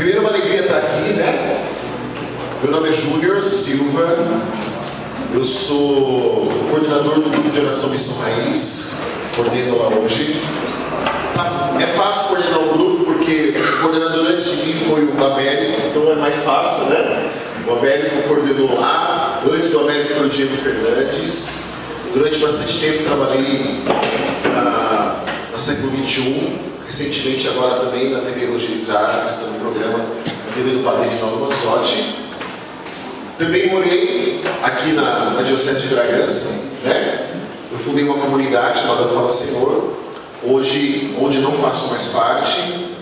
Primeiro, uma alegria estar aqui, né? Meu nome é Júnior Silva, eu sou coordenador do grupo de oração Missão Raiz, coordeno lá hoje. É fácil coordenar o grupo porque o coordenador antes de mim foi o Américo, então é mais fácil, né? O Américo coordenou lá, antes do Américo foi o Diego Fernandes. Durante bastante tempo trabalhei na século XXI, recentemente agora também na TV Evangelizar, estou no programa na TV do Padre Rinaldo Manzotti. Também morei aqui na Diocese de Bragança, né? Eu fundei uma comunidade chamada Fala Senhor, hoje onde não faço mais parte,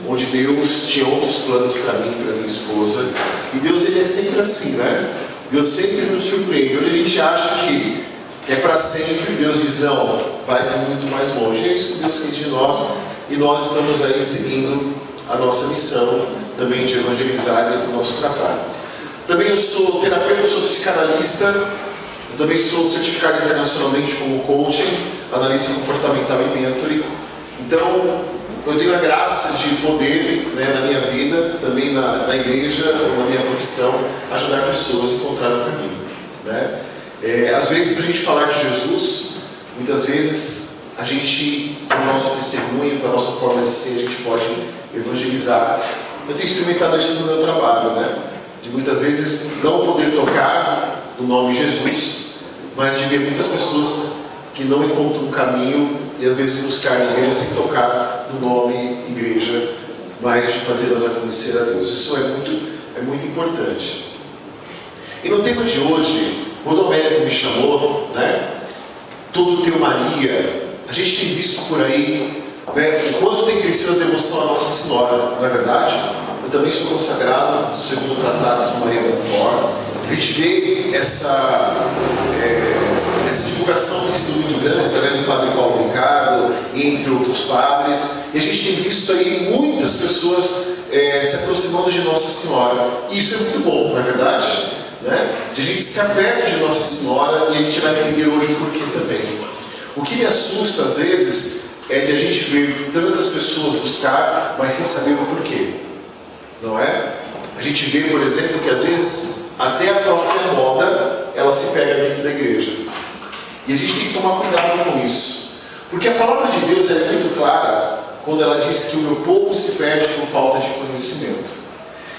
onde Deus tinha outros planos para mim e para minha esposa. E Deus, ele é sempre assim, né? Deus sempre nos surpreende. Hoje a gente acha que é para sempre, Deus diz, não, vai muito mais longe. É isso que Deus quis de nós, e nós estamos aí seguindo a nossa missão também de evangelizar dentro do nosso trabalho. Também eu sou terapeuta, sou psicanalista, eu também sou certificado internacionalmente como coaching, analista comportamental e mentoring. Então, eu tenho a graça de poder, né, na minha vida, também na igreja, na minha profissão, ajudar pessoas a encontrar o caminho, né? Às vezes, para a gente falar de Jesus, muitas vezes a gente, com o nosso testemunho, com a nossa forma de ser, a gente pode evangelizar. Eu tenho experimentado isso no meu trabalho, né? De muitas vezes não poder tocar no nome Jesus, mas de ver muitas pessoas que não encontram um caminho e às vezes buscar na igreja sem tocar no nome igreja, mas de fazê-las a conhecer a Deus. Isso é muito importante. E no tema de hoje, quando o médico me chamou, né, todo teu Maria, a gente tem visto por aí, né, o quanto tem crescido a devoção à Nossa Senhora, não é verdade? Eu também sou consagrado, segundo o Tratado de São Maria Bonfort. A gente vê essa divulgação tem sido muito grande, através do Padre Paulo Ricardo, entre outros padres, e a gente tem visto aí muitas pessoas se aproximando de Nossa Senhora. E isso é muito bom, não é verdade? Né? De a gente estar perto de Nossa Senhora, e a gente vai entender hoje o porquê também. O que me assusta às vezes é de a gente ver tantas pessoas buscar, mas sem saber o porquê. Não é? A gente vê, por exemplo, que às vezes até a própria moda ela se pega dentro da igreja. E a gente tem que tomar cuidado com isso. Porque a palavra de Deus é muito clara quando ela diz que o meu povo se perde por falta de conhecimento.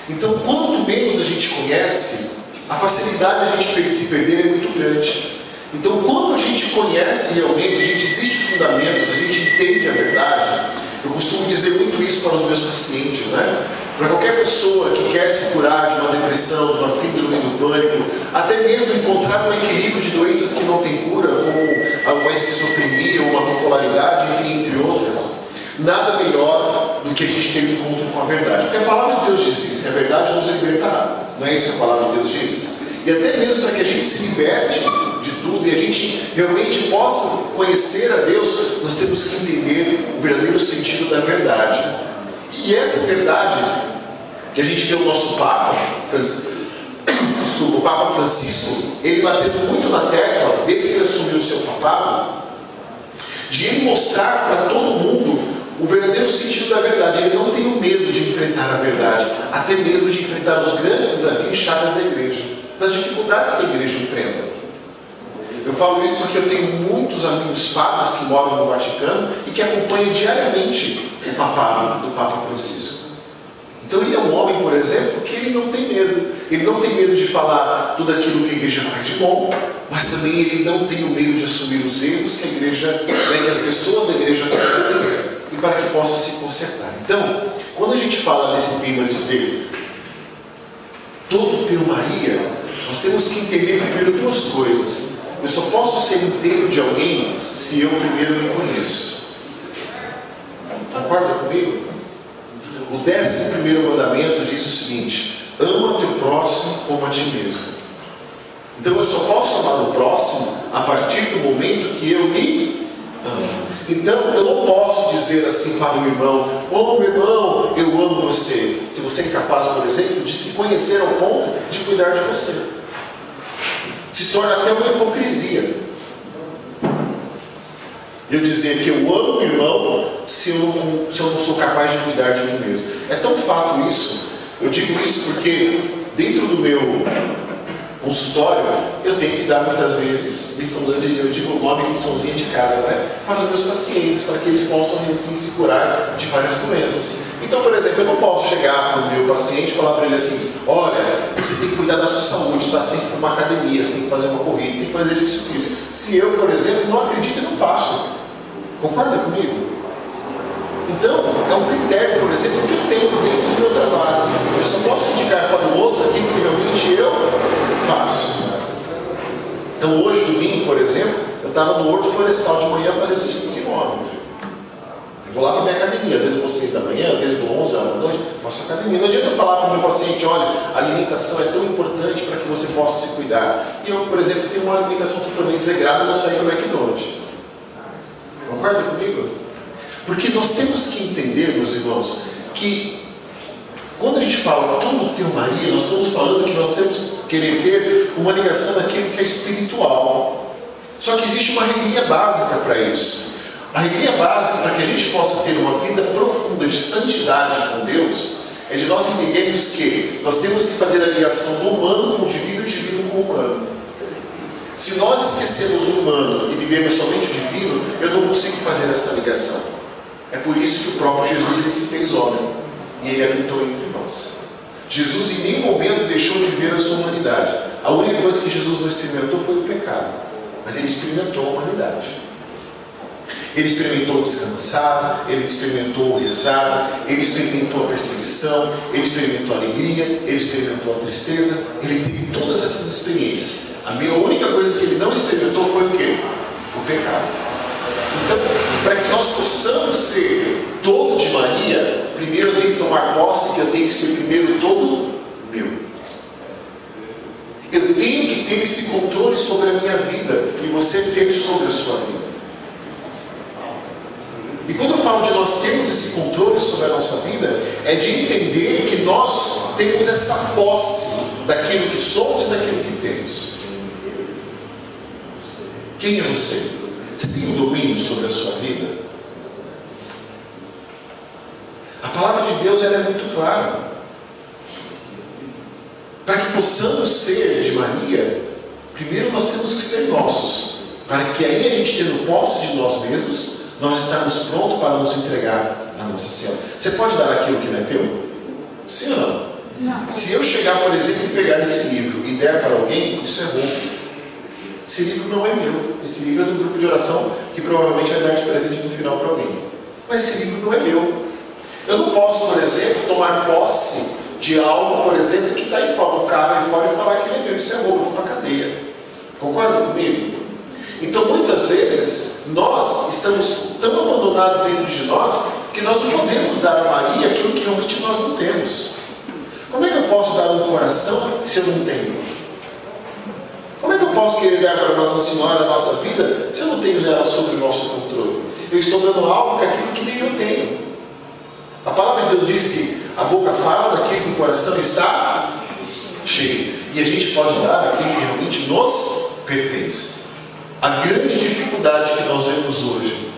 Então, quanto menos a gente conhece, a facilidade de a gente se perder é muito grande. Então, quando a gente conhece realmente, a gente existe fundamentos, a gente entende a verdade. Eu costumo dizer muito isso para os meus pacientes, né? Para qualquer pessoa que quer se curar de uma depressão, de uma síndrome do pânico, até mesmo encontrar um equilíbrio de doenças que não têm cura, como uma esquizofrenia, uma bipolaridade, enfim, entre outras, nada melhor do que a gente ter um encontro com a verdade. Porque a palavra de Deus diz isso, que a verdade nos libertará. Não é isso que a palavra de Deus diz? E até mesmo para que a gente se liberte de tudo e a gente realmente possa conhecer a Deus, nós temos que entender o verdadeiro sentido da verdade. E essa verdade que a gente vê o nosso Papa, o Papa Francisco, ele batendo muito na tecla, desde que ele assumiu o seu papado, de ele mostrar para todo mundo o verdadeiro sentido da verdade. Ele não tem o medo de enfrentar a verdade, até mesmo de enfrentar os grandes desafios e chagas da igreja, das dificuldades que a igreja enfrenta. Eu falo isso porque eu tenho muitos amigos padres que moram no Vaticano e que acompanham diariamente o papado do Papa Francisco. Então ele é um homem, por exemplo, que ele não tem medo. Ele não tem medo de falar tudo aquilo que a igreja faz de bom, mas também ele não tem o medo de assumir os erros que a igreja, que as pessoas da igreja cometem, e para que possa se consertar. Então, quando a gente fala nesse tema de dizer todo teu Maria, nós temos que entender primeiro duas coisas. Eu só posso ser inteiro de alguém se eu primeiro me conheço. Concorda comigo? O 11º mandamento diz o seguinte: ama teu próximo como a ti mesmo. Então eu só posso amar o próximo a partir do momento que eu me amo. Então eu não posso dizer assim para o irmão: oh meu irmão, eu amo você, se você é incapaz, por exemplo, de se conhecer ao ponto de cuidar de você. Se torna até uma hipocrisia eu dizer que eu amo o irmão se eu não sou capaz de cuidar de mim mesmo. É tão fato isso Eu digo isso porque dentro do meu consultório eu tenho que dar muitas vezes eu digo o nome liçãozinha de casa, né? Para os meus pacientes, para que eles possam se curar de várias doenças. Então, por exemplo, eu não posso chegar para o meu paciente e falar para ele assim: olha, você tem que cuidar da sua saúde, tá? Você tem que ir para uma academia, você tem que fazer uma corrida, você tem que fazer exercício físico. Se eu, por exemplo, não acredito e não faço. Concorda comigo? Então, é um critério, por exemplo, que eu tenho dentro do meu trabalho. Eu só posso indicar para o outro aquilo que realmente eu faço. Então, hoje, domingo, por exemplo, eu estava no Horto Florestal de manhã fazendo 5 km. Eu vou lá para a minha academia, às vezes vou 6 da manhã, às vezes vou 11 horas da noite, faço academia. Não adianta eu falar para o meu paciente: olha, a alimentação é tão importante para que você possa se cuidar. E eu, por exemplo, tenho uma alimentação totalmente desregrada e não saio do McDonald's. Concorda comigo? Porque nós temos que entender, meus irmãos, que quando a gente fala todo teu Maria, nós estamos falando que nós temos que querer ter uma ligação daquilo que é espiritual. Só que existe uma regra básica para isso. A regra básica para que a gente possa ter uma vida profunda de santidade com Deus é de nós entendermos que nós temos que fazer a ligação do humano com o divino e o divino com o humano. Se nós esquecemos o humano e vivemos somente o divino, eu não consigo fazer essa ligação. É por isso que o próprio Jesus ele se fez homem e ele habitou entre nós. Jesus em nenhum momento deixou de viver a sua humanidade. A única coisa que Jesus não experimentou foi o pecado, mas ele experimentou a humanidade. Ele experimentou descansar, ele experimentou rezar, ele experimentou a perseguição, ele experimentou a alegria, ele experimentou a tristeza, ele teve todas essas experiências. A única coisa que ele não experimentou foi o quê? O pecado. Então, para que nós possamos ser todo de Maria, primeiro eu tenho que tomar posse que eu tenho que ser primeiro todo meu. Eu tenho que ter esse controle sobre a minha vida e você ter sobre a sua vida. E quando eu falo de nós termos esse controle sobre a nossa vida, é de entender que nós temos essa posse daquilo que somos e daquilo que temos. Quem é você? Você tem um domínio sobre a sua vida? A palavra de Deus ela é muito clara. Para que possamos ser de Maria, primeiro nós temos que ser nossos. Para que aí a gente tendo posse de nós mesmos, nós estarmos prontos para nos entregar à Nossa Senhora. Você pode dar aquilo que não é teu? Sim ou não? Não. Se eu chegar, por exemplo, e pegar esse livro e der para alguém, isso é roubo. Esse livro não é meu. Esse livro é do grupo de oração que provavelmente vai dar de presente no final para alguém. Mas esse livro não é meu. Eu não posso, por exemplo, tomar posse de algo, por exemplo, que está aí fora, um carro aí fora e falar que ele é meu. Isso é roubo, eu vou para a cadeia. Concorda comigo? Então, muitas vezes, nós estamos tão abandonados dentro de nós que nós não podemos dar a Maria aquilo que realmente nós não temos. Como é que eu posso dar um coração se eu não tenho? Como é que eu posso querer dar para Nossa Senhora a nossa vida se eu não tenho ela sob o nosso controle? Eu estou dando algo daquilo que nem eu tenho. A palavra de Deus diz que a boca fala daquilo que o coração está cheio. E a gente pode dar aquilo que realmente nos pertence. A grande dificuldade que nós vemos hoje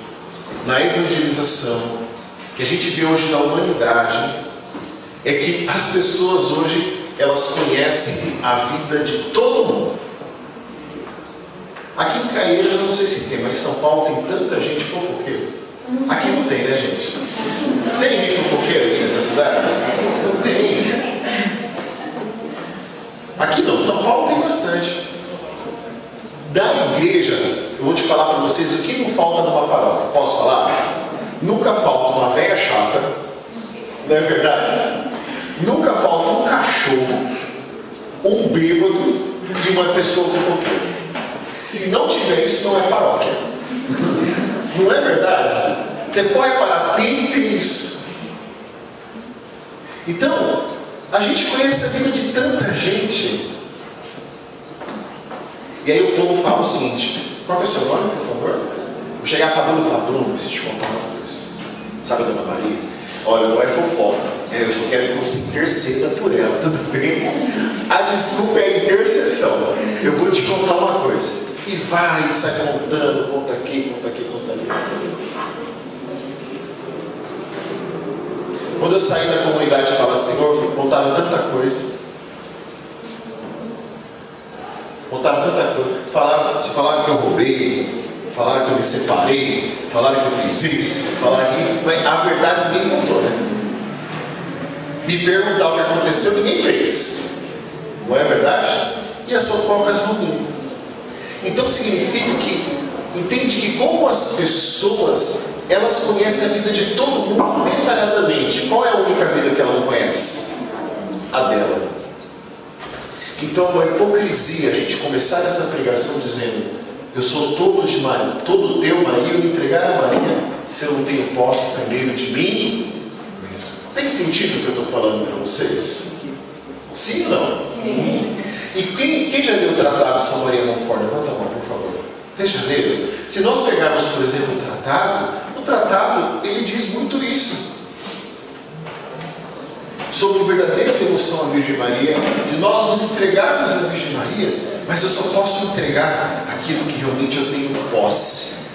na evangelização, que a gente vê hoje na humanidade, é que as pessoas hoje, elas conhecem a vida de todo mundo. Aqui em Caieiras, eu não sei se tem, mas em São Paulo tem tanta gente fofoqueira. Aqui não tem, né, gente? Tem gente fofoqueira aqui nessa cidade? Não tem. Aqui não, São Paulo tem bastante. Da igreja, eu vou te falar para vocês o que não falta numa paróquia. Posso falar? Nunca falta uma velha chata, não é verdade? Nunca falta um cachorro, um bêbado e uma pessoa fofoqueira. Se não tiver isso, não é paróquia. Não é verdade? Você pode parar, tem que ter isso. Então, a gente conhece a vida de tanta gente. E aí o povo fala o seguinte: qual é o seu nome, por favor? Vou chegar para a Bruna e falar: Bruno, preciso te contar uma coisa. Sabe a Dona Maria? Olha, não é fofoca. Eu só quero que você interceda por ela, tudo bem? A desculpa é a intercessão. Eu vou te contar uma coisa. E vai, sai contando, conta aqui, conta aqui, conta ali. Quando eu saí da comunidade e falava, Senhor, contaram tanta coisa. Contaram tanta coisa. Falaram que eu roubei, falaram que eu me separei, falaram que eu fiz isso, falaram que... Mas a verdade ninguém contou, né? Me perguntar o que aconteceu, ninguém fez. Não é verdade? E as fofocas ruins. Então significa que, entende que como as pessoas, elas conhecem a vida de todo mundo detalhadamente. Qual é a única vida que ela não conhece? A dela. Então é uma hipocrisia a gente começar essa pregação dizendo: eu sou todo de Maria, todo teu, Maria, eu me entregar a Maria, se eu não tenho posse primeiro de mim mesmo. Tem sentido o que eu estou falando para vocês? Sim ou não? Sim. E quem já leu o tratado de São Maria Monfort? Levanta a mão, por favor. Vocês já leram? Se nós pegarmos, por exemplo, o tratado, ele diz muito isso. Sobre a verdadeira devoção à Virgem Maria, de nós nos entregarmos à Virgem Maria, mas eu só posso entregar aquilo que realmente eu tenho posse.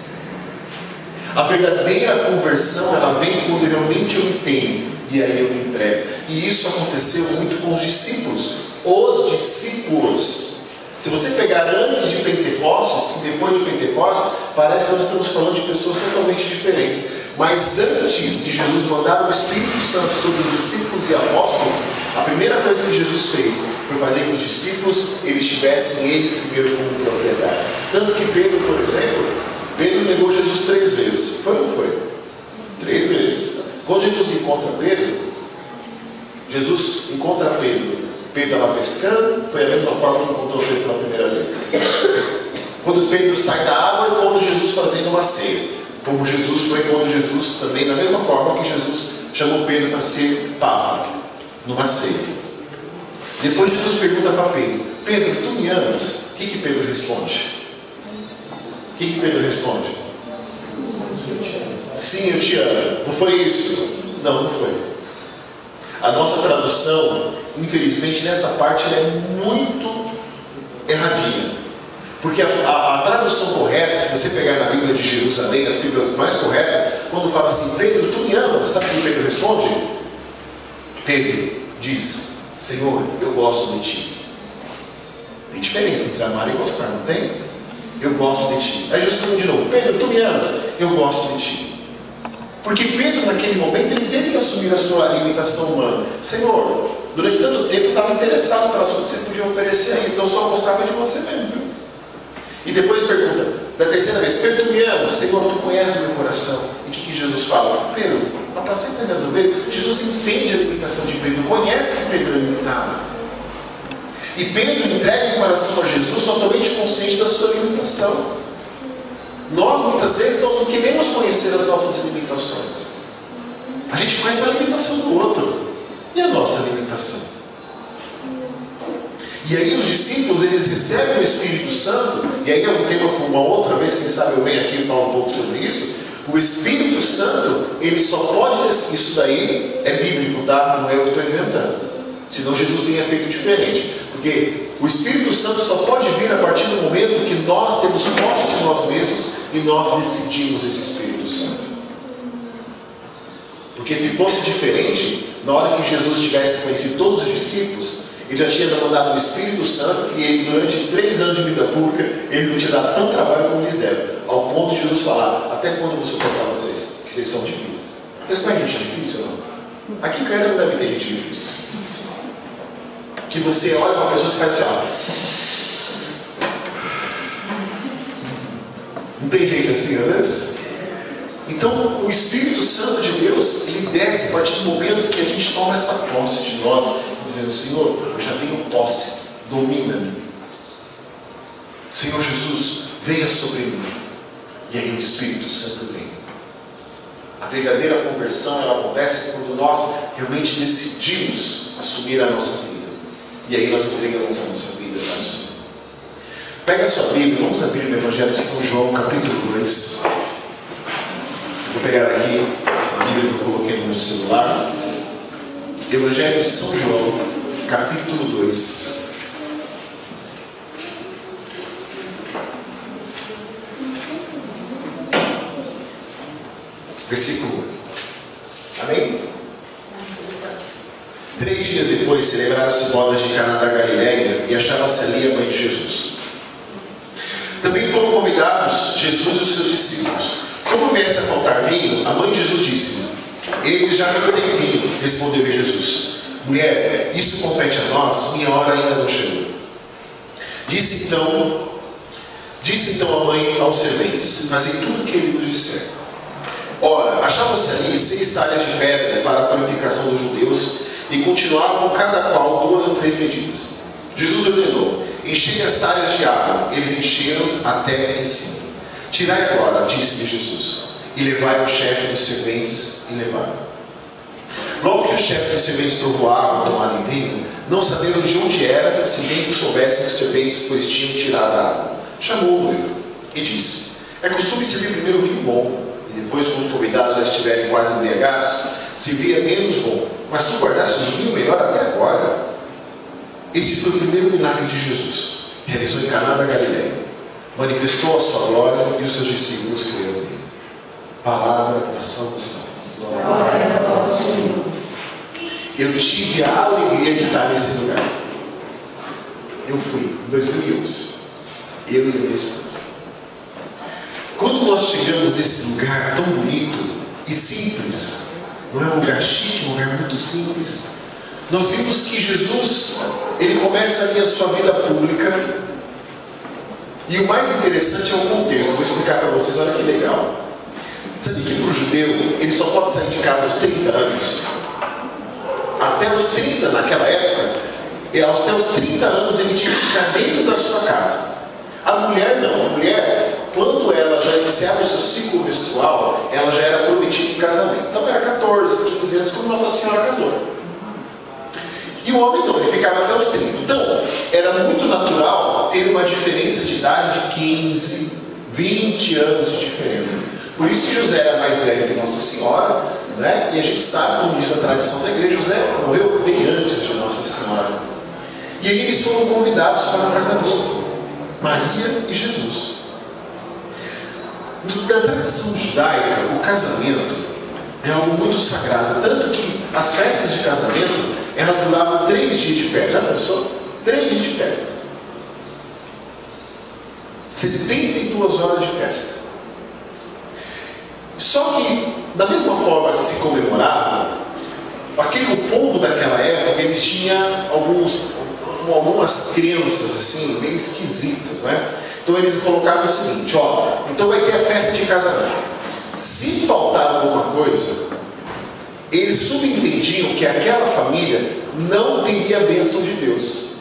A verdadeira conversão, ela vem quando realmente eu tenho, e aí eu me entrego. E isso aconteceu muito com os discípulos. Os discípulos. Se você pegar antes de Pentecostes e depois de Pentecostes, parece que nós estamos falando de pessoas totalmente diferentes. Mas antes de Jesus mandar o Espírito Santo sobre os discípulos e apóstolos, a primeira coisa que Jesus fez foi fazer que os discípulos eles tivessem eles primeiro como propriedade. Tanto que Pedro, por exemplo, Pedro negou Jesus 3 vezes. Foi ou não foi? 3 vezes. Quando Jesus encontra Pedro, Jesus encontra Pedro. Pedro estava pescando, foi a mesma forma que encontrou Pedro pela primeira vez. Quando Pedro sai da água, encontra Jesus fazendo uma ceia. Como Jesus foi quando Jesus também, da mesma forma que Jesus chamou Pedro para ser papa, numa ceia. Depois Jesus pergunta para Pedro: Pedro, tu me amas? O que Pedro responde? O que Pedro responde? Sim, eu te amo. Não foi isso? Não foi. A nossa tradução, infelizmente, nessa parte ela é muito erradinha. Porque a tradução correta, se você pegar na Bíblia de Jerusalém, as Bíblias mais corretas, quando fala assim: Pedro, tu me amas, sabe o que Pedro responde? Pedro diz: Senhor, eu gosto de ti. Tem diferença entre amar e gostar, não tem? Eu gosto de ti. Aí Jesus pergunta de novo: Pedro, tu me amas? Eu gosto de ti. Porque Pedro, naquele momento, ele teve que assumir a sua limitação humana. Senhor, durante tanto tempo eu estava interessado pelas coisas que você podia oferecer aí, então eu só gostava de você mesmo, viu? E depois pergunta, da terceira vez: Pedro, tu me amas? Senhor, tu conheces o meu coração. E o que Jesus fala? Pedro, apacenta minhas ovelhas. Jesus entende a limitação de Pedro, conhece que Pedro é limitado. E Pedro entrega o coração a Jesus totalmente consciente da sua limitação. Nós, muitas vezes, nós não queremos conhecer as nossas limitações. A gente conhece a limitação do outro. E a nossa limitação? E aí os discípulos, eles recebem o Espírito Santo, e aí é um tema para uma outra vez, quem sabe eu venho aqui e falo um pouco sobre isso. O Espírito Santo, ele só pode, isso daí é bíblico, tá? Não é eu que estou inventando. Senão Jesus teria feito diferente. Porque o Espírito Santo só pode vir a partir do momento que nós temos posse de nós mesmos e nós decidimos esse Espírito Santo. Porque se fosse diferente, na hora que Jesus tivesse conhecido todos os discípulos, ele já tinha mandado o Espírito Santo, e ele, durante 3 anos de vida pública, ele não tinha dado tanto trabalho como eles deram. Ao ponto de Jesus falar: até quando eu vou suportar vocês? Que vocês são difíceis. Vocês conhecem gente difícil ou não? Aqui em Caíra não deve ter gente difícil. Que você olha para uma pessoa e faz assim: ó. Não tem gente assim às vezes? Então o Espírito Santo de Deus, ele desce a partir do momento que a gente toma essa posse de nós, dizendo: Senhor, eu já tenho posse, domina-me. Senhor Jesus, venha sobre mim. E aí o Espírito Santo vem. A verdadeira conversão, ela acontece quando nós realmente decidimos assumir a nossa vida. E aí nós entregamos a nossa vida para o Senhor. Pega a sua Bíblia, vamos abrir no Evangelho de São João, capítulo 2. Vou pegar aqui a Bíblia que eu coloquei no meu celular. Evangelho de São João, capítulo 2. Versículo 1. Amém? 3 dias depois, celebraram-se bodas de Caná da Galileia e achava-se ali a mãe de Jesus. Também foram convidados Jesus e os seus discípulos. Como começa a faltar vinho, a mãe de Jesus disse: ele já não tem vinho. Respondeu-lhe Jesus: mulher, isso compete a nós, minha hora ainda não chegou. Disse então a mãe aos serventes: fazei tudo o que ele vos disser. Ora, achavam-se ali 6 talhas de pedra para a purificação dos judeus, e continuavam cada qual 2 ou 3 medidas. Jesus ordenou: enchei as talhas de água. Eles encheram até em cima. Tirai agora, disse-lhe Jesus, e levai ao chefe dos serventes, e levaram. Logo que o chefe dos serventes provou a água tomada em vinho, não sabendo de onde era, se bem que soubessem que os serventes, pois tinham tirado a água, chamou o noivo e disse: é costume servir primeiro o vinho bom, e depois, quando os convidados já estiverem quase embriagados, servir menos bom. Mas tu guardaste o vinho melhor até agora. Este foi o primeiro milagre de Jesus. Realizou em Caná da Galileia. Manifestou a sua glória e os seus discípulos creram nele. Palavra da salvação. Glória ao Senhor. Eu tive a alegria de estar nesse lugar. Eu fui em 2011. Eu e a minha esposa. Quando nós chegamos nesse lugar tão bonito e simples, não é um lugar chique, um lugar muito simples, nós vimos que Jesus, ele começa ali a sua vida pública. E o mais interessante é o contexto. Vou explicar para vocês, olha que legal. Sabe que para o judeu, ele só pode sair de casa aos 30 anos. Até os 30, naquela época, até os 30 anos ele tinha que ficar dentro da sua casa. A mulher não. A mulher, quando ela já iniciava o seu ciclo menstrual, ela já era prometida em casamento. Então era 14, 15 anos, quando Nossa Senhora casou. E o homem não, ele ficava até os 30. Então, era muito natural ter uma diferença de idade de 15, 20 anos de diferença. Por isso que José era mais velho que Nossa Senhora, né? E a gente sabe, como diz a tradição da igreja, José morreu bem antes de Nossa Senhora. E aí eles foram convidados para o casamento, Maria e Jesus. Na tradição judaica, o casamento é algo muito sagrado, tanto que as festas de casamento, elas duravam 3 dias de festa. Já pensou? 3 dias de festa. 72 horas de festa. Só que, da mesma forma que se comemorava, o povo daquela época, eles tinham algumas crenças assim, meio esquisitas, né? Então eles colocavam o seguinte: ó, então vai ter a festa de casamento. Se faltar alguma coisa, eles subentendiam que aquela família não teria a bênção de Deus.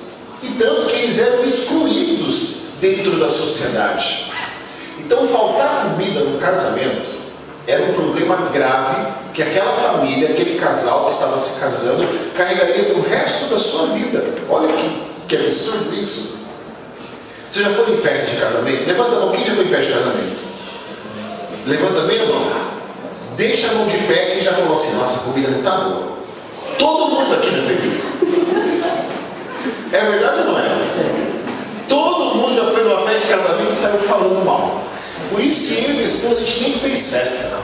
E tanto que eles eram excluídos dentro da sociedade. Então faltar comida no casamento era um problema grave que aquela família, aquele casal que estava se casando, carregaria para o resto da sua vida. Olha que absurdo isso. Você já foi em festa de casamento? Levanta a mão, quem já foi em festa de casamento? Levanta bem a mão. Deixa a mão de pé e já falou assim: nossa, a comida não está boa. Todo mundo aqui já fez isso. É verdade ou não é? Todo mundo já foi numa festa de casamento e saiu falando mal. Por isso que eu e minha esposa, a gente nem fez festa, não.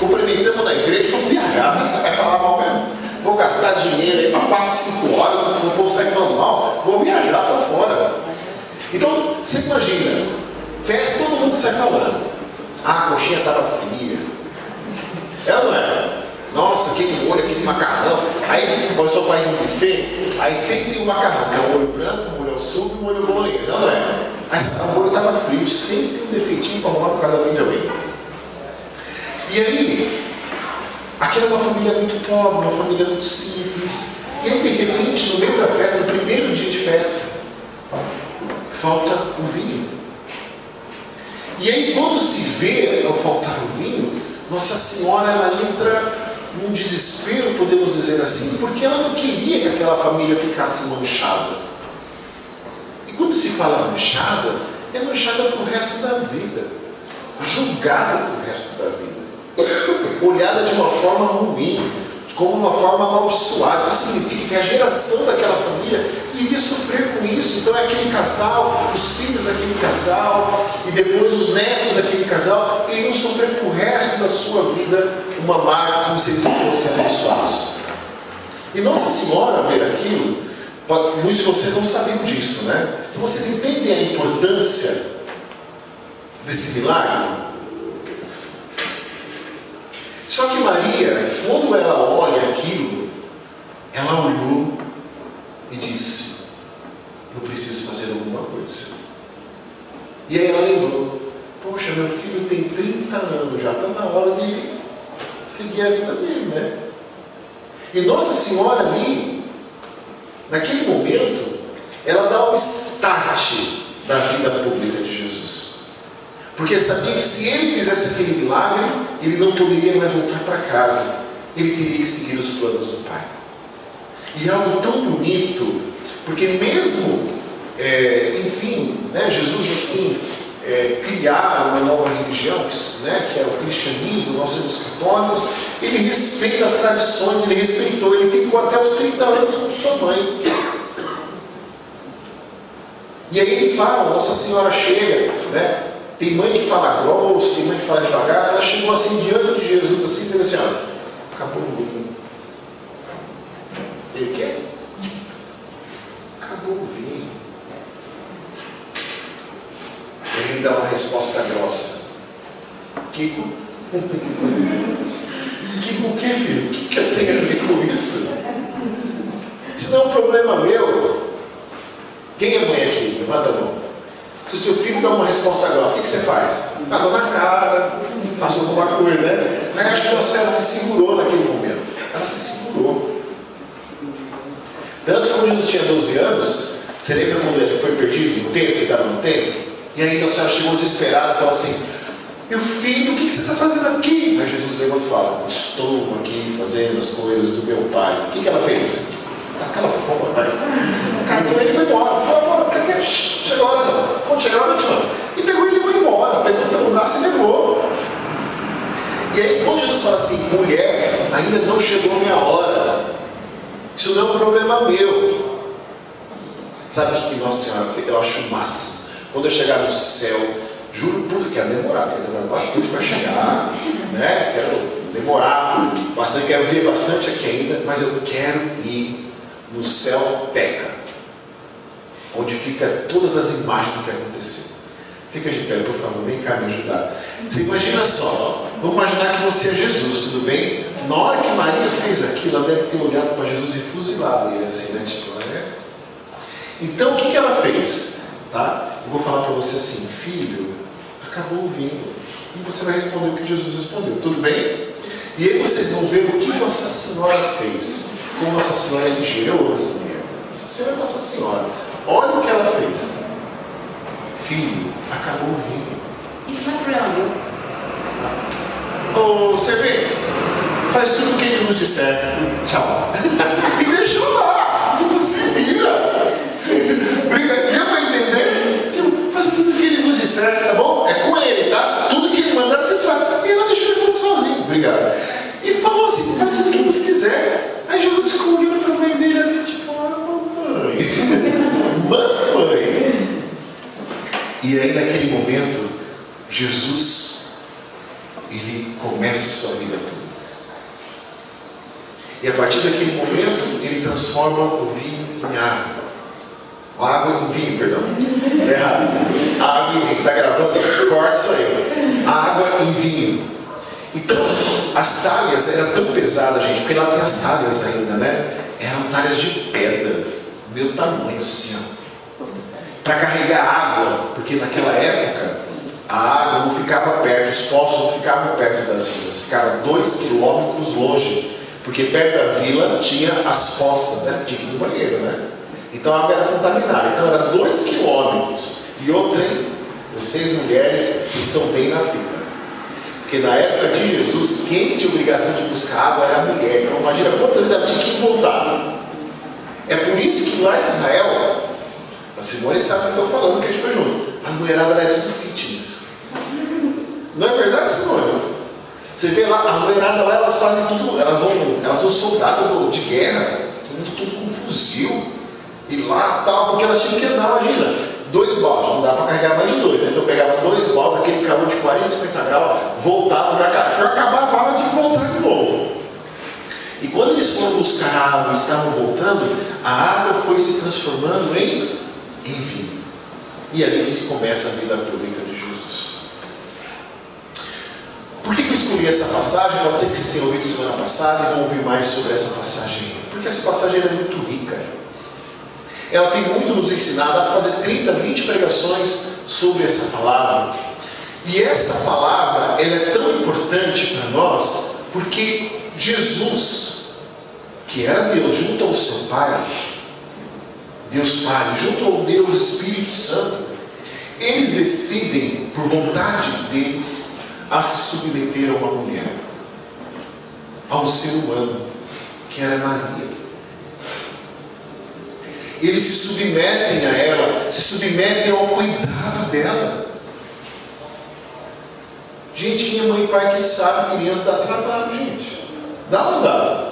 Cumprimentamos na igreja, vamos viajar, mas você vai falar mal mesmo. Vou gastar dinheiro aí para 4, 5 horas, o povo sai falando mal, vou viajar para fora. Então, você imagina, festa, todo mundo sai falando. Ah, a coxinha estava fria. Ela não é? Nossa, aquele molho, aquele macarrão. Aí, quando o senhor faz um buffet, aí sempre tem um macarrão, que é o molho branco, o molho ao suco e o molho bolonhesa. Ela não é? Mas o molho estava frio, sempre tem um defeitinho para arrumar para o casamento de alguém. E aí, aquela é uma família muito pobre, uma família muito simples. E aí, de repente, no meio da festa, no primeiro dia de festa, falta o vinho. E aí, quando se vê ao faltar o vinho, Nossa Senhora, ela entra num desespero, podemos dizer assim, porque ela não queria que aquela família ficasse manchada. E quando se fala manchada, é manchada para o resto da vida, julgada para o resto da vida, olhada de uma forma ruim, como uma forma amaldiçoada. Isso significa que a geração daquela família iria sofrer com isso. Então é aquele casal, os filhos daquele casal, e depois os netos daquele casal, iriam sofrer com o resto da sua vida uma marca, como se eles não fossem abençoados. E Nossa Senhora ver aquilo, muitos de vocês não sabiam disso, né? Então vocês entendem a importância desse milagre? Só que Maria, quando ela olha aquilo, ela olhou e disse: eu preciso fazer alguma coisa. E aí ela lembrou: poxa, meu filho tem 30 anos, já está na hora de seguir a vida dele, né? E Nossa Senhora ali, naquele momento, ela dá um start da vida pública de Jesus. Porque sabia que se ele fizesse aquele milagre, ele não poderia mais voltar para casa. Ele teria que seguir os planos do Pai. E é algo tão bonito, porque mesmo, enfim, né, Jesus assim, criar uma nova religião, né, que é o cristianismo, nós somos católicos, ele respeita as tradições, ele respeitou, ele ficou até os 30 anos com sua mãe. E aí ele fala, Nossa Senhora chega, né? Tem mãe que fala grosso, tem mãe que fala devagar. Ela chegou assim diante de Jesus, assim, e disse assim: ó, acabou o vinho. Ele quer? Acabou o vinho. Ele dá uma resposta grossa: Kiko? Kiko o quê, filho? O que eu tenho a ver com isso? Isso não é um problema meu. Quem é mãe aqui? Levanta a mão. Se o seu filho dá uma resposta grossa, o que você faz? Dá na cara, faz alguma coisa, né? Mas acho que a senhora se segurou naquele momento. Ela se segurou. Tanto que quando Jesus tinha 12 anos, você lembra quando ele foi perdido no tempo, ele estava no tempo? E aí a senhora chegou desesperada e falou assim: meu filho, o que você está fazendo aqui? Aí Jesus levanta e fala: estou aqui fazendo as coisas do meu pai. O que ela fez? Aquela fofa, pai. Catou ele e foi embora. Chegou a hora não. Quando chegar a hora, e pegou ele e foi embora. Pegou pelo braço e levou. E aí, quando Jesus fala assim: mulher, ainda não chegou a minha hora. Isso não é um problema meu. Sabe o que Nossa Senhora fez? Eu acho o máximo. Quando eu chegar no céu, juro por que é demorado. Quero demorar bastante para chegar, né? Quero demorar bastante, quero ver bastante aqui ainda, mas eu quero ir no céu Teca, onde fica todas as imagens do que aconteceu. Fica de pé, por favor, vem cá me ajudar. Você imagina só, vamos imaginar que você é Jesus, tudo bem? Na hora que Maria fez aquilo, ela deve ter olhado para Jesus e fuzilado ele assim, né? Tipo, né? Então o que ela fez? Tá? Eu vou falar para você assim: filho, acabou o vinho. E você vai responder o que Jesus respondeu, tudo bem? E aí vocês vão ver o que Nossa Senhora fez. Como Nossa Senhora é ligeira. Eu amo essa mulher. Essa Senhora é Nossa Senhora. Olha o que ela fez. Filho, acabou o vinho. Isso não é problema meu. Ô, servente, faz tudo o que ele nos disser. Tchau. E deixou lá. Tipo, se vira. Briga. Deu para entender? Tipo, faz tudo o que ele nos disser, tá bom? É com ele, tá? Tudo que ele mandar, vocês fazem. E ela deixou ele sozinho. Obrigado. E falou assim: faz tudo o que nos quiser. Aí Jesus ficou olhando para a mãe dele assim, tipo: mamãe. Mamãe. E aí naquele momento, Jesus, ele começa a sua vida pública. E a partir daquele momento, ele transforma o vinho em água. A água em vinho, perdão. É errado. A água em vinho. Está gravando? Corta isso aí. A água em vinho. Então, as talhas eram tão pesadas, gente, porque lá tem as talhas ainda, né? Eram talhas de pedra, meu tamanho assim, ó. Para carregar água, porque naquela época a água não ficava perto, os poços não ficavam perto das vilas, ficava 2 quilômetros longe, porque perto da vila tinha as fossas, né? Tipo do banheiro, né? Então a água era contaminada, então era 2 quilômetros. E outra, hein? Vocês mulheres, vocês estão bem na fita. Porque na época de Jesus, quem tinha obrigação de buscar água era a mulher. Então imagina quantas vezes ela tinha que voltar. É por isso que lá em Israel, a Simone sabe o que eu estou falando, que a gente foi junto. As mulheradas eram tudo fitness. Não é verdade, Simone? Você vê lá, as mulheradas lá, elas fazem tudo, elas são soldadas de guerra, tudo com fuzil. E lá tal, porque elas tinham que andar, imagina. 2 baldes, não dá para carregar mais de 2, então eu pegava 2 baldes, aquele calor de 40, 50 graus, voltava para cá, para acabar a vala, tinha que voltar de novo. E quando eles foram buscar água e estavam voltando, a água foi se transformando em vinho. E ali se começa a vida pública de Jesus. Por que eu escolhi essa passagem? Pode ser que vocês tenham ouvido semana passada e vão ouvir mais sobre essa passagem. Porque essa passagem é muito rica. Ela tem muito nos ensinado a fazer 30, 20 pregações sobre essa palavra. E essa palavra, ela é tão importante para nós, porque Jesus, que era Deus junto ao seu Pai, Deus Pai, junto ao Deus Espírito Santo, eles decidem, por vontade deles, a se submeter a uma mulher, a um ser humano, que era Maria. Eles se submetem a ela, se submetem ao cuidado dela. Gente, quem é mãe e pai que sabe, criança dá trabalho, gente. Dá ou não dá?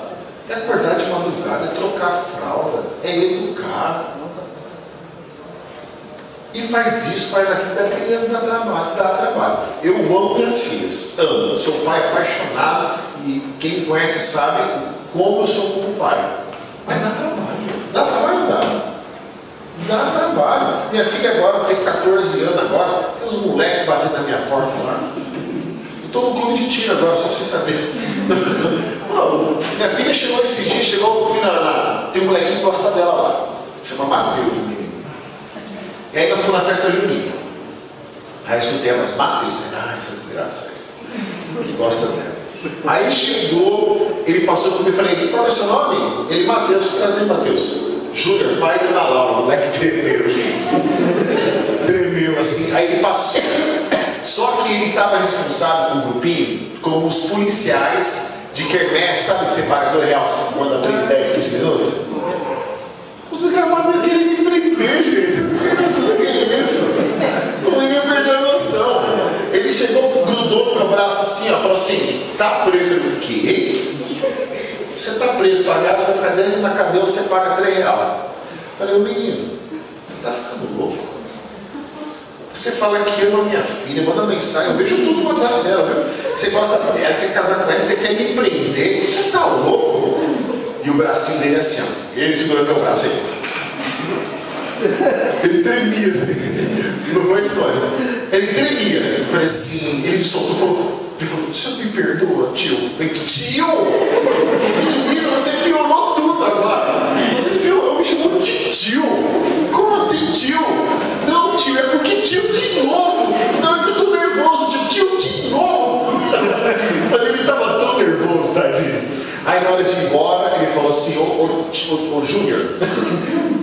É acordar de madrugada, é trocar a fralda, é educar. E faz isso, faz aquilo, da criança dá trabalho. Eu amo minhas filhas, amo. Sou pai apaixonado e quem me conhece sabe como eu sou como pai. Mas dá trabalho, gente. Dá trabalho, dá trabalho. Minha filha agora fez 14 anos agora, tem uns moleques batendo na minha porta lá. Estou no clube de tiro agora, só para você saber. Minha filha chegou esse dia, tem um molequinho que gosta dela lá, chama Mateus, o menino. E aí nós fomos na festa junina. Aí eu escutei ela, mas Mateus, essa desgraça aí, que gosta dela. Aí chegou, ele passou comigo e falei, qual é o seu nome? Ele, Mateus, prazer, Mateus. Júnior, pai da Ana Laura, o moleque tremeu, gente. Tremeu assim, aí ele passou. Só que ele estava responsável por um grupinho, como os policiais de quermesse, sabe que você paga R$2, você manda abrir 10, 15 minutos? O desgramado não queria me prender, gente. Você não quer isso? Não ia perder a noção. Ele chegou, grudou no meu braço assim, ó, falou assim, tá preso. Eu falei, o quê? Você tá preso, pagado, você vai ficar dentro na cadeia, você paga R$3. Eu falei, ô menino, você tá ficando louco? Você fala que ama minha filha, manda mensagem, eu vejo tudo no WhatsApp dela, viu? Você gosta dela, você quer casar com ela, você quer me prender, você tá louco? E o bracinho dele assim, ó, ele segurando meu braço aí. Ele tremia assim, não foi história. Ele tremia. Eu falei assim, ele me soltou, ele falou, o senhor me perdoa, tio? Eu falei, tio? Menino, você piorou tudo agora. Você piorou, me chamou de tio. Como assim, tio? Não, tio, é porque tio de novo. Não, é que eu tô nervoso, tio de novo. Mas ele tava tão nervoso, tadinho. Aí na hora de ir embora, ele falou assim, ô Júnior,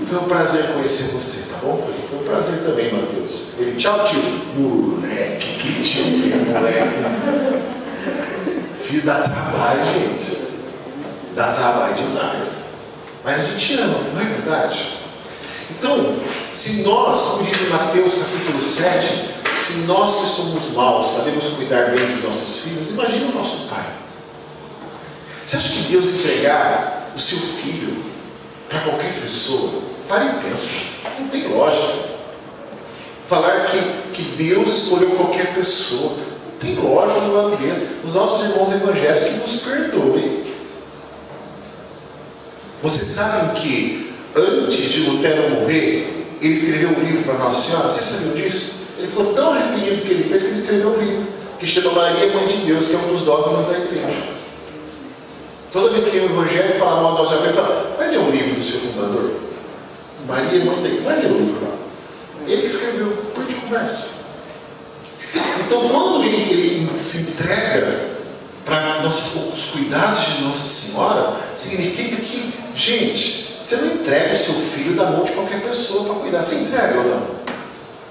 foi um prazer conhecer você, tá bom? Foi um prazer também, Mateus. Ele, tchau, tio. Moleque, que tio, que moleque. Filho, dá trabalho, gente. Dá trabalho demais. Mas a gente ama, não é verdade? Então, se nós, como diz em Mateus capítulo 7, se nós que somos maus sabemos cuidar bem dos nossos filhos, imagina o nosso Pai. Você acha que Deus entregar o seu filho para qualquer pessoa? Para e pensa, não tem lógica. Falar que Deus escolheu qualquer pessoa, não tem lógica no nome dele. Os nossos irmãos evangélicos que nos perdoem. Vocês sabem que antes de Lutero morrer, ele escreveu um livro para Nossa Senhora? Vocês sabiam disso? Ele ficou tão arrependido do que ele fez que ele escreveu um livro que chama Maria Mãe de Deus, que é um dos dogmas da igreja. Toda vez que tem um evangelho fala mal do nosso Senhor, ele fala, vai ler um livro do seu fundador? Maria Mãe dele, vai ler o livro lá. Ele escreveu, por de conversa. Então quando ele se entrega para os cuidados de Nossa Senhora, significa que, gente, você não entrega o seu filho da mão de qualquer pessoa para cuidar. Você entrega ou não?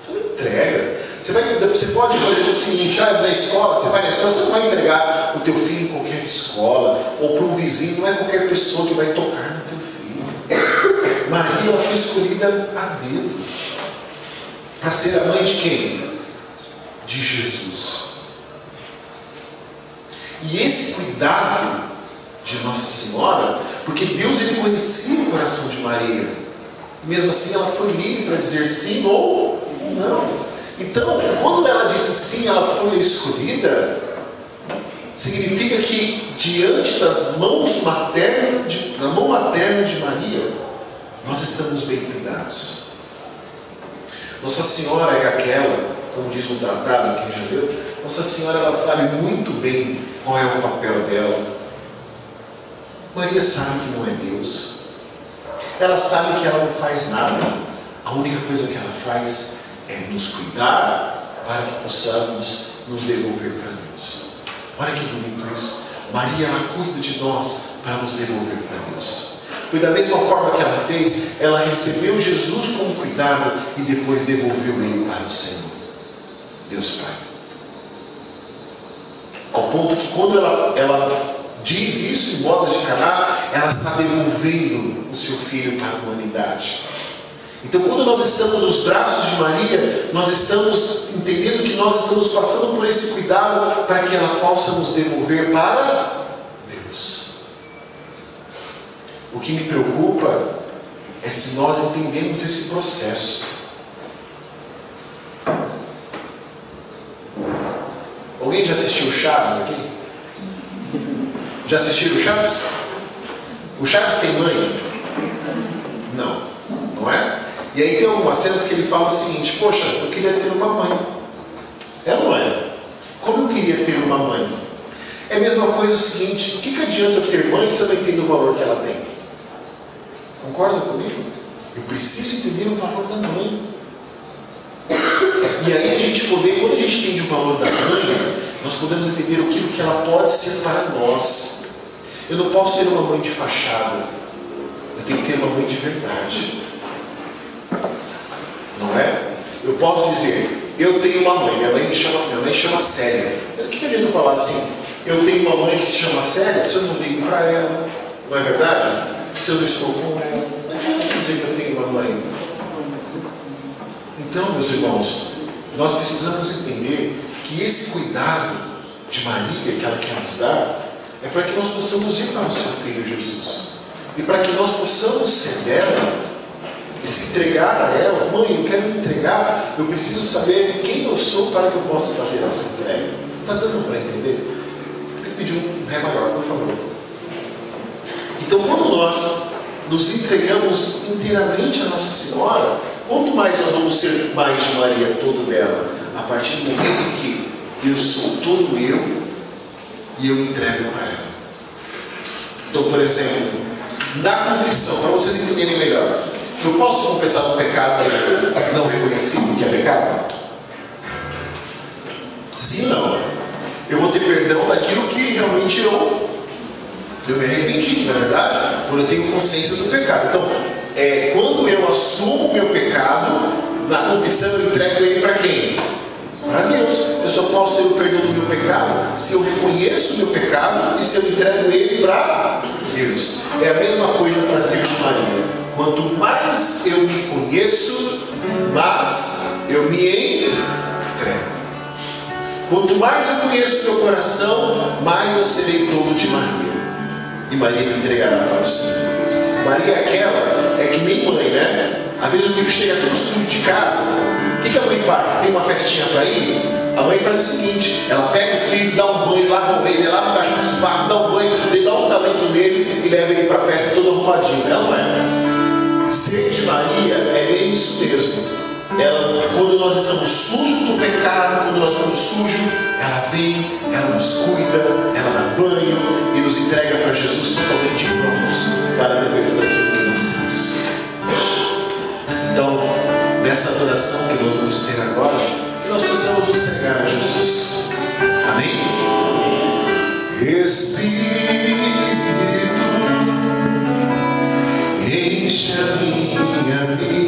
Você não entrega. Você pode fazer o seguinte, na escola, você vai na escola, você não vai entregar o teu filho em qualquer escola, ou para um vizinho, não é qualquer pessoa que vai tocar no teu filho. Maria, ela foi escolhida a dedo, para ser a mãe de quem? De Jesus. E esse cuidado de Nossa Senhora, porque Deus ele conhecia o coração de Maria, mesmo assim ela foi livre para dizer sim ou não. Então, quando ela disse sim, ela foi escolhida, significa que diante das mãos maternas, na mão materna de Maria, nós estamos bem cuidados. Nossa Senhora é aquela, como diz um tratado que já deu, Nossa Senhora ela sabe muito bem qual é o papel dela. Maria sabe que não é Deus. Ela sabe que ela não faz nada. A única coisa que ela faz é nos cuidar para que possamos nos devolver para Deus. Olha que bonito isso. Maria, ela cuida de nós para nos devolver para Deus. Foi da mesma forma que ela fez. Ela recebeu Jesus com cuidado e depois devolveu ele para o Senhor, Deus Pai. Ao ponto que quando ela diz isso em bodas de Caná, ela está devolvendo o seu filho para a humanidade. Então, quando nós estamos nos braços de Maria, nós estamos entendendo que nós estamos passando por esse cuidado para que ela possa nos devolver para Deus. O que me preocupa é se nós entendemos esse processo. Alguém já assistiu Chaves aqui? Já assistiram Chaves? O Chaves tem mãe? Não, não é? E aí tem algumas cenas que ele fala o seguinte: poxa, eu queria ter uma mãe. É, não é? Como eu queria ter uma mãe? É a mesma coisa o seguinte: o que adianta eu ter mãe se eu não entendo o valor que ela tem? Concordam comigo? Eu preciso entender o valor da mãe. E aí a gente poder, quando a gente entende o valor da mãe, nós podemos entender aquilo que ela pode ser para nós. Eu não posso ter uma mãe de fachada. Eu tenho que ter uma mãe de verdade. Não é? Eu posso dizer, eu tenho uma mãe, minha mãe chama Célia. O que adianta eu falar assim? Eu tenho uma mãe que se chama Célia, se eu não ligo para ela, não é verdade? Se eu não estou com ela, não adianta dizer que eu tenho uma mãe. Então, meus irmãos, nós precisamos entender que esse cuidado de Maria que ela quer nos dar é para que nós possamos ir para o seu Filho Jesus. E para que nós possamos ser dela e se entregar a ela. Mãe, eu quero me entregar, eu preciso saber quem eu sou para que eu possa fazer essa entrega. Está dando para entender? Eu pedi um ré maior, por favor. Então, quando nós nos entregamos inteiramente a Nossa Senhora, quanto mais nós vamos ser mais de Maria, todo dela, a partir do momento em que eu sou todo eu e eu entrego para ela. Então, por exemplo, na confissão, para vocês entenderem melhor, eu posso confessar um pecado não reconhecido que é pecado? Sim ou não? Eu vou ter perdão daquilo que realmente eu me arrependi, na verdade, quando eu tenho consciência do pecado. Então, quando eu assumo o meu pecado, na confissão eu entrego ele para quem? Para Deus. Eu só posso ter o perdão do meu pecado se eu reconheço o meu pecado e se eu entrego ele para Deus. É a mesma coisa para ser de Maria. Quanto mais eu me conheço, mais eu me entrego. Quanto mais eu conheço meu coração, mais eu serei todo de Maria. E Maria me entregará para o Senhor. Maria é que nem mãe, né? Às vezes o filho chega todo sujo de casa. O que a mãe faz? Tem uma festinha para ir? A mãe faz o seguinte: ela pega o filho, dá um banho, lava ele, lava o cachorro do sovaco, dá um banho, dá um talento nele e leva ele para a festa todo arrumadinho. Não é? Ser de Maria é bem isso mesmo. Quando nós estamos sujos do pecado, quando nós estamos sujos, ela vem, ela nos cuida, ela dá banho e nos entrega para Jesus totalmente prontos para viver tudo aquilo que nós temos. Então, nessa adoração que nós vamos ter agora, que nós possamos nos entregar a Jesus. Amém? Espírito, enche a minha vida.